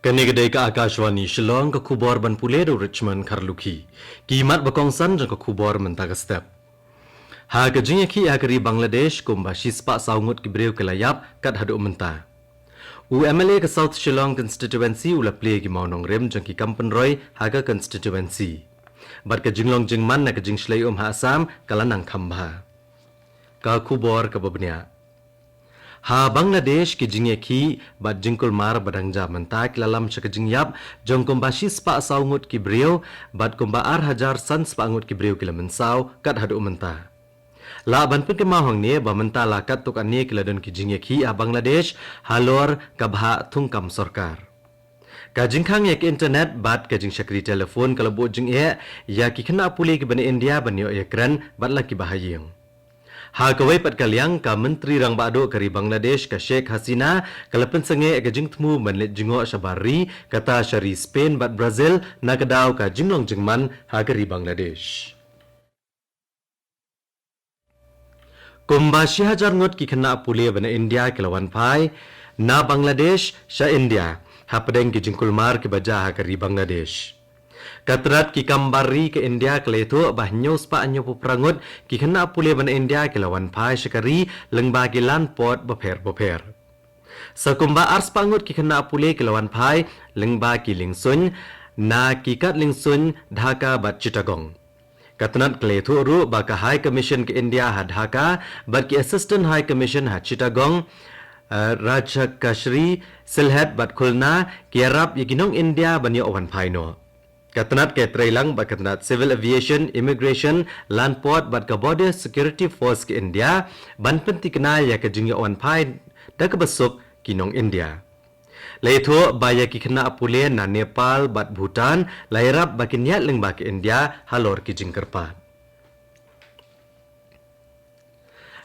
Kanigday ka Akashvani Shillong ka kubor ban puledo Richmond Karluki. Kimat bakongsan jang ka kubor mentaga step. Ha ka jinya ki agari Bangladesh kumba shispa saungut kibreu kelayap kat hadu menta. UMLA ka South Shillong constituency ula play ki maunong rem jang ki Kampen Roy haga constituency. Bat ka jinglong jingman na ka jing shlay ha Assam kalanang khamba. Ka kubor ka babnya. Ha Bangladesh ki jingye ki bat jingkul mar badangja mentak lalam syaka jingyap jong kumba shispa saungut ki brio bat kumba hajar san spa angut ki brio kila mensau kat hadu menta. La ban pun ke mahong ni ba menta la kat tuk ane kila don ki jingye ki a Bangladesh halor kabha thungkam sarkar. Ka jingkhang yak internet bat ka jing syakri telefon kala bo jing ya ki kena puli ki bani India bani yakran bat la ki bahayeng. Ha kawai pat kaliang ka menteri rang bado kari Bangladesh ka Sheikh Hasina kalapan senge ka jingtmu manlet jingo syabari kata syari Spain bat Brazil na kadaw ka jinglong jingman ha kari Bangladesh. Kumba hajar ngot ki kena puli bana India kelawan pai na Bangladesh sya India ha pedeng ki jingkul mar ki baja ha kari Bangladesh. Katrat ki kambari ke India keletu bahnyo spa anyo puprangut ki kena pule ban India kelawan pai syakari lengba ki lan pot boper. Sakumba ars pangut ki kena pule kelawan pai lengba ki lingsun na ki kat lingsun Dhaka bat Chittagong. Katrat keletu ru baka High Commission ke India ha Dhaka bat ki Assistant High Commission ha Chittagong Raja Kashri Silhet bat Khulna ki Arab yakinong India banyo owan pai no. Katnat ke trailang bat katnat Civil Aviation, Immigration, Land Port bat ka Border Security Force ke India ban penti kena ya ke jingya on pai da ke besuk kinong India. Laitho baya ki kena apule na Nepal bat Bhutan lairap bakin yat leng ba ke India halor ki jingkerpat.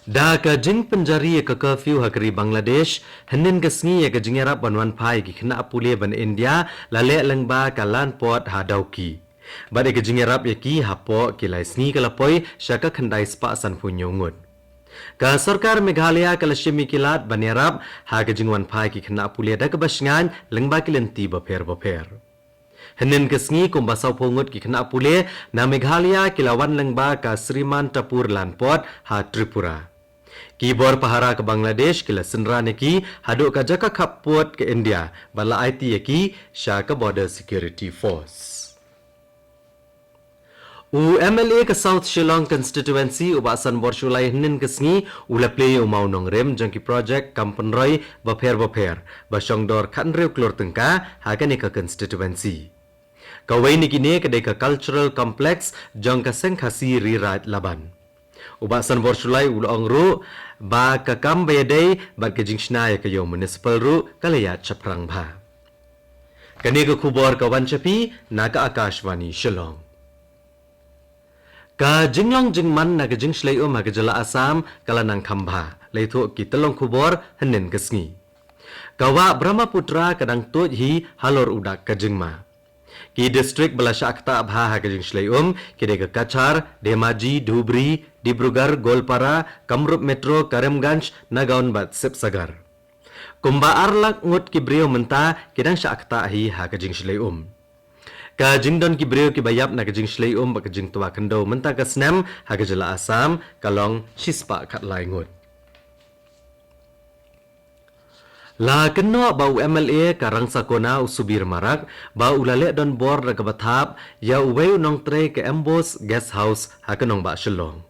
Da ka jing penjari ka curfew hakari Bangladesh henin ka sngi ka jingarap banwan pai ki kena apule ban India lale lengba ka lan port ha dauki. Bade ka jingarap ya ki hapo ki lai sngi ka lapoi syaka khandai spa san punyongut. Ka sarkar Meghalaya ka lashimi kilat banerap ha ka jingwan pai ki kena apule da ka basngan lengba ki lenti baper. Henin ka sngi kumba saw pungut ki kena apule na Meghalaya kilawan lengba ka Srimantapur lan port ha Tripura. Kibor pahara ke Bangladesh kila senra neki haduk ka jaka kaput ke India bala IT yaki sya ke Border Security Force. UMLA ke South Shillong constituency ubasan borshulai hinin kesngi ula play umau nong rem jangki project Kampen Roy baper basyong dor kanreu klor tengka haga ke constituency. Kawai niki ne kedai ke cultural complex jang ka seng Khasi rirat laban. Ubasan borshulai ulong ru ba ka kambayadai ba ka jingshna ya kayo municipal ru kalaya chaprang bha. Kani ka kubor ka wanchapi na ka Akashvani Shillong. Ka jinglong jingman na ka jingshlay ha ka jala Assam kalanang khamba. Laito ki telong kubor henin kesngi. Kawa Brahmaputra kadang tuj hi halor udak ka jingma. Ki district Balasha Akta Abha Hagajing Shlayum, Kidega Kachar, Demaji, Dhubri, Dibrugarh, Golpara, Kamrup Metro, Karimganj, Nagaon Bat Sipsagar. Kumba Arlak Ngut Kibrio Menta, Kidang Shakta Hi Hagajing Shlayum. Ka Jingdon Kibrio Kibayap Nagajing Shlayum, Bakajing Tua Kendo Menta Kasnem, Hagajala Assam, Kalong Shispa Katlai Ngut. La keno bau MLA karang sakona usubir marak bau ulale don bor ra kabathap ya uweu nong tre ke embos guest house ha kenong ba Shillong.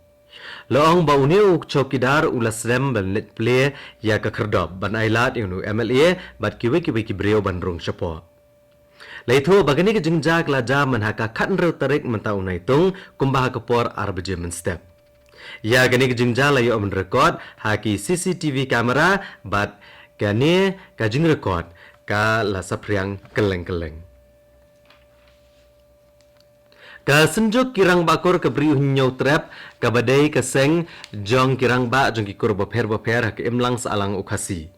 Loong bau ne uk chokidar ulasrem ban net play ya ka kherdob ban ailat inu MLA bat kiwe kibreo ban rung chapo. Laitho bagani ke jingjak la ja man ha ka khan reu tarik menta unai tung kumba ka por arbaje men step. Ya gani ke jingjala yo on record ha ki CCTV camera bat kani ka jing record ka la sapriang keleng. Ka senjuk kirang bakor ke beri nyau trap ka badai ka seng jong kirang ba jong ki kur boper ha ke imlang salang ukasi.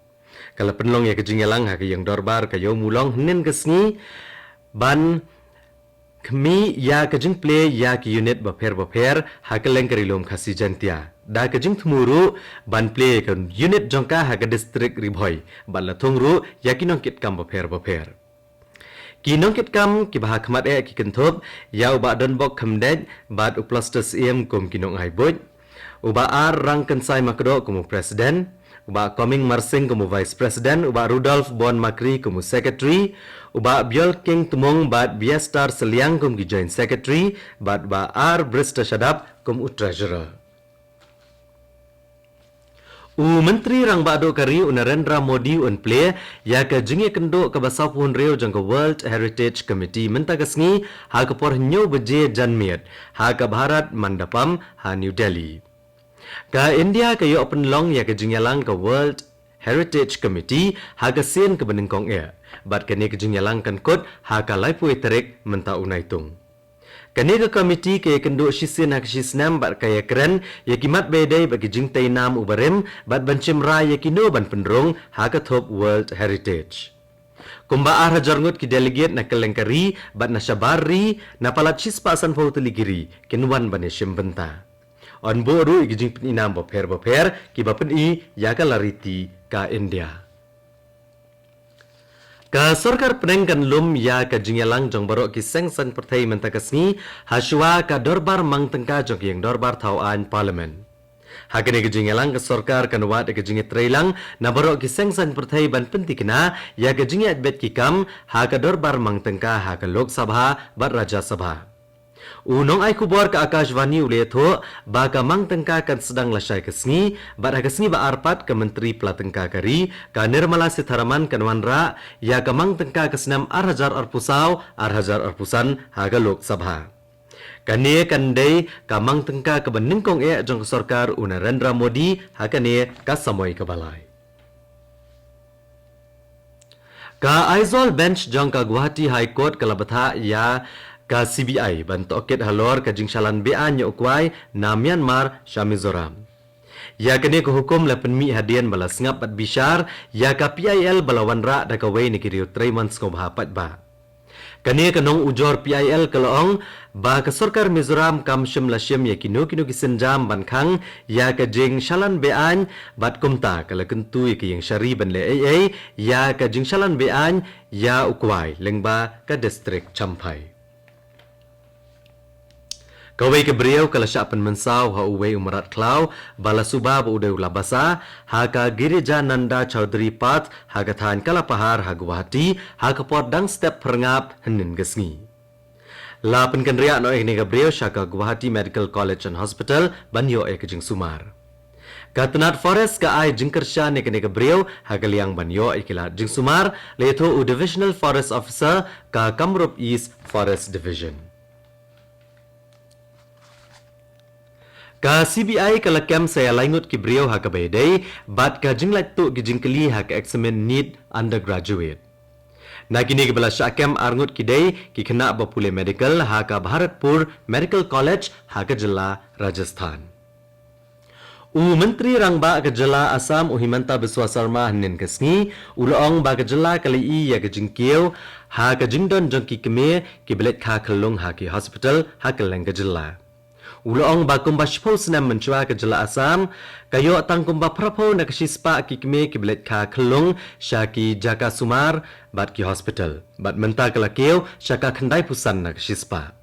Kala penlong ya ke jingelang ha ke yang dorbar ka yo mulong nin ke sngi ban kmi ya ke jing play ya ki unit boper ha ke leng karilom Khasi jantia. Da ke jing thmuru ban play ke unit jongka ha ke district ribhoi ban la thongru ya ki nong kit kam boper. Kinong kitkam kibah khmat ki kenthop ya uba don bok khamdej bad uplastas kum kinong haiboj uba ar rang kensai makdo como presiden uba coming marsing como vice president uba Rudolf Bon Makri como secretary uba Biol King Tumong bad Biastar Seliang como joint secretary bad ba ar Brista Shadap como treasurer. Menteri Rang Bado Kari Narendra Modi play ya ke jingi kendo ke basapun reo jang ke World Heritage Committee mentagasngi ha ke por nyo beje janmiat ha ke Bharat Mandapam ha New Delhi. Ka India ke yo penlong ya ke jingyalang ke World Heritage Committee ha ke sien ke benengkong bat ke ne ke jingyalang kan kot ha ke laipui terik menta unaitung. Kanega komiti ke kendo shisin hak shisnam bat kaya keren ya kimat bedai bagi jingtai nam ubarem bat bancim rai ya kino ban pendrong haka top World Heritage. Kumba ar hajarngut ki delegate na kelengkari bat na syabari na palat shispasan fauteligiri kinwan ban shim benta. On boru igi jing peninam boper ki bapen I ya ka lariti ka India. Ka sarkar penengkan lum ya ka jingyalang jong barok ki sengsan pertai mentakasni haswa ka dorbar mang tengka jong yang dorbar tauan parlimen. Hakene ke jingyalang ka sarkar kan wat ke jingit trailang na barok ki sengsan pertai ban pentikna ya ka jingyat bet ki kam ha ka dorbar mang tengka ha ka lok sabha bat raja sabha. Unong ay kubor ka Akashvani uletho ba ka mang tengka kan sedang lasai kesni ba kesni ba arpat ke menteri pelatengka kari ka Nirmala Sitharaman kan wanra ya ka mang tengka kesnam arhajar arpusan haga lok sabha. Kane kandai ka mang tengka ke beningkong jong sarkar Narendra Modi hakane ka samoy ka balai. Ka Aizol bench jong ka Guwahati High Court kalabatha ya ka CBI bantoket halor ka jingsalan bean nya ukwai na Myanmar sha Mizoram. Ya kene ko hukum la penmi hadian bala sngap at bishar ya ka PIL balawan ra da ka wei ni kiriu 3 months ko bhapat ba. Kane kanong ujor PIL kalong ba ka sarkar Mizoram kam shim la shim ya kino ki senjam ban khang ya ka jingsalan bean bat kumta kala kentu ki yang shari ban le AA ya ka jingsalan bean ya ukwai lengba ka district Champhai. Kawai ke beriau kala syapan mensau ha uwei umarat klau bala subab udeu labasa ha ka Girija Nanda Chaudhary Path ha ka than kala pahar ha Guwahati ha ka pot dang step perngap henin gesngi. La penkan riak no ne ka beriau syaka Guwahati Medical College and Hospital banyo ke jing sumar. Katanat forest ka ai jingkersha ne ka beriau ha ka liang banyo kila jing sumar letho u divisional forest officer ka Kamrup East Forest Division. Ka CBI kala kem saya laingut ki beriau ha ka bedai bat ka jinglat tu ki jingkeli ha ka examen need undergraduate. Na kini ke bala syakem arngut ki dai ki kena bapule medical ha ka Bharatpur Medical College ha ka jilla Rajasthan. Menteri Rangba ke jilla Assam Himanta Biswa Sarma hanin kesngi ulong ba ke jilla kali I ya ke jingkiau ha ka jingdon jong ki keme ki belet kha khalung ha ki hospital ha ka leng ke jilla. Ulong ba kumba shpos na menchua ke jela Assam kayo tang kumba prapo na kashispa ki kme ki blet ka khlung shaki jaka sumar bat ki hospital bat menta kala keu shaka khandai pusan na kashispa.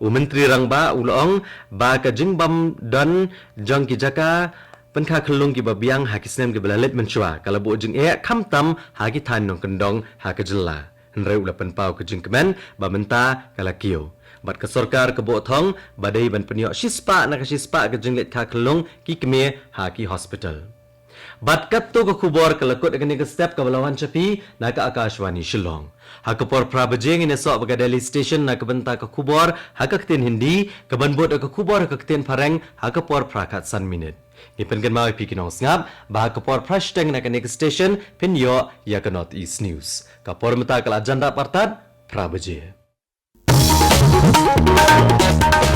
Menteri Rangba ulong ba ka jingbam don jong ki jaka penkha khlung ki babiang ha kisnem ki belalet menchua kala bo jing khamtam ha ki than nong kendong ha ka jela nreu la penpau ke jingkemen ba menta kala keu. Bat ke sarkar ke botong badai ban peniok shispa na ke shispa ke jenglet ka kelong ki keme ha ki hospital. Bat kat tu ke kubor ke lekut dengan ke step ke balawan capi na ke Akashvani Shillong. Ha ke por prabajeng ini sok baga Delhi station na ke benta ke kubor ha ke ketin Hindi ke banbot ke kubor ke ketin Pareng ha ke por prakat san minit. Ni pengen mau pi kinong ngap bah ke por prashteng na ke station penyo ya ke North East News. Ka por meta ke agenda partat prabaje. Thank you.